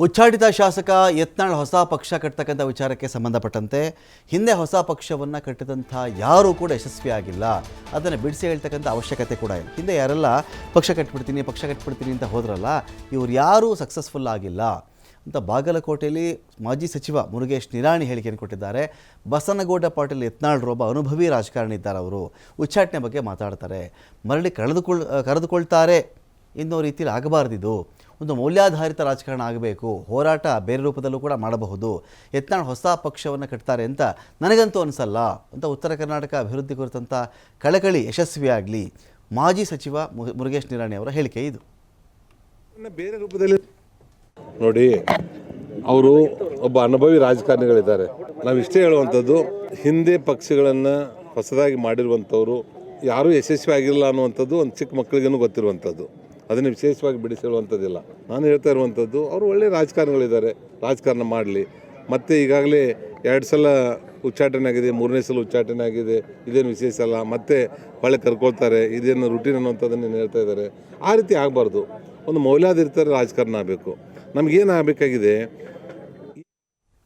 ಉಚ್ಚಾಟಿತ ಶಾಸಕ ಯತ್ನಾಳ್ ಹೊಸ ಪಕ್ಷ ಕಟ್ಟತಕ್ಕಂಥ ವಿಚಾರಕ್ಕೆ ಸಂಬಂಧಪಟ್ಟಂತೆ ಹಿಂದೆ ಹೊಸ ಪಕ್ಷವನ್ನು ಕಟ್ಟಿದಂಥ ಯಾರೂ ಕೂಡ ಯಶಸ್ವಿಯಾಗಿಲ್ಲ. ಅದನ್ನು ಬಿಡಿಸಿ ಹೇಳ್ತಕ್ಕಂಥ ಅವಶ್ಯಕತೆ ಕೂಡ ಇಲ್ಲ. ಹಿಂದೆ ಯಾರೆಲ್ಲ ಪಕ್ಷ ಕಟ್ಬಿಡ್ತೀನಿ ಅಂತ ಹೋದ್ರಲ್ಲ, ಇವ್ರು ಯಾರೂ ಸಕ್ಸಸ್ಫುಲ್ ಆಗಿಲ್ಲ ಅಂತ ಬಾಗಲಕೋಟೆಯಲ್ಲಿ ಮಾಜಿ ಸಚಿವ ಮುರುಗೇಶ್ ನಿರಾಣಿ ಹೇಳಿಕೆಯನ್ನು ಕೊಟ್ಟಿದ್ದಾರೆ. ಬಸನಗೌಡ ಪಾಟೀಲ್ ಯತ್ನಾಳ್ರು ಒಬ್ಬ ಅನುಭವಿ ರಾಜಕಾರಣಿ ಇದ್ದಾರೆ. ಅವರು ಉಚ್ಚಾಟನೆ ಬಗ್ಗೆ ಮಾತಾಡ್ತಾರೆ. ಮರಳಿ ಕರೆದುಕೊಳ್ತಾರೆ ಇನ್ನೋ ರೀತಿಯಲ್ಲಿ ಆಗಬಾರ್ದಿದು. ಒಂದು ಮೌಲ್ಯಾಧಾರಿತ ರಾಜಕಾರಣ ಆಗಬೇಕು. ಹೋರಾಟ ಬೇರೆ ರೂಪದಲ್ಲೂ ಕೂಡ ಮಾಡಬಹುದು. ಯತ್ನಾಳ್ ಹೊಸ ಪಕ್ಷವನ್ನು ಕಟ್ತಾರೆ ಅಂತ ನನಗಂತೂ ಅನಿಸಲ್ಲ ಅಂತ ಉತ್ತರ ಕರ್ನಾಟಕ ಅಭಿವೃದ್ಧಿ ಕುರಿತಂಥ ಕಳಕಳಿ ಯಶಸ್ವಿಯಾಗಲಿ ಮಾಜಿ ಸಚಿವ ಮುರುಗೇಶ್ ನಿರಾಣಿ ಅವರ ಹೇಳಿಕೆ ಇದು. ಬೇರೆ ರೂಪದಲ್ಲಿ ನೋಡಿ, ಅವರು ಒಬ್ಬ ಅನುಭವಿ ರಾಜಕಾರಣಿಗಳಿದ್ದಾರೆ. ನಾವು ಇಷ್ಟೇ ಹೇಳುವಂಥದ್ದು, ಹಿಂದೆ ಪಕ್ಷಗಳನ್ನು ಹೊಸದಾಗಿ ಮಾಡಿರುವಂಥವ್ರು ಯಾರೂ ಯಶಸ್ವಿ ಆಗಿಲ್ಲ ಅನ್ನುವಂಥದ್ದು ಒಂದು ಚಿಕ್ಕ ಮಕ್ಕಳಿಗೂ ಗೊತ್ತಿರುವಂಥದ್ದು. ಅದನ್ನು ವಿಶೇಷವಾಗಿ ಬಿಡಿಸಿ ಹೇಳುವಂಥದ್ದಿಲ್ಲ. ನಾನು ಹೇಳ್ತಾ ಇರುವಂಥದ್ದು, ಅವರು ಒಳ್ಳೆಯ ರಾಜಕಾರಣಿಗಳಿದ್ದಾರೆ, ರಾಜಕಾರಣ ಮಾಡಲಿ. ಮತ್ತು ಈಗಾಗಲೇ 2 ಸಲ ಉಚ್ಚಾಟನೆ ಆಗಿದೆ, 3ನೇ ಸಲ ಉಚ್ಚಾಟನೆ ಆಗಿದೆ, ಇದೇನು ವಿಶೇಷ ಅಲ್ಲ. ಮತ್ತೆ ಹೊಳೆ ಕರ್ಕೊಳ್ತಾರೆ, ಇದೇನು ರೂಟೀನ್ ಅನ್ನುವಂಥದ್ದನ್ನು ಹೇಳ್ತಾ ಇದ್ದಾರೆ. ಆ ರೀತಿ ಆಗಬಾರ್ದು. ಒಂದು ಮೌಲ್ಯಾಧಾರಿತ ರಾಜಕಾರಣ ಆಗಬೇಕು. ನಮಗೇನು ಆಗಬೇಕಾಗಿದೆ,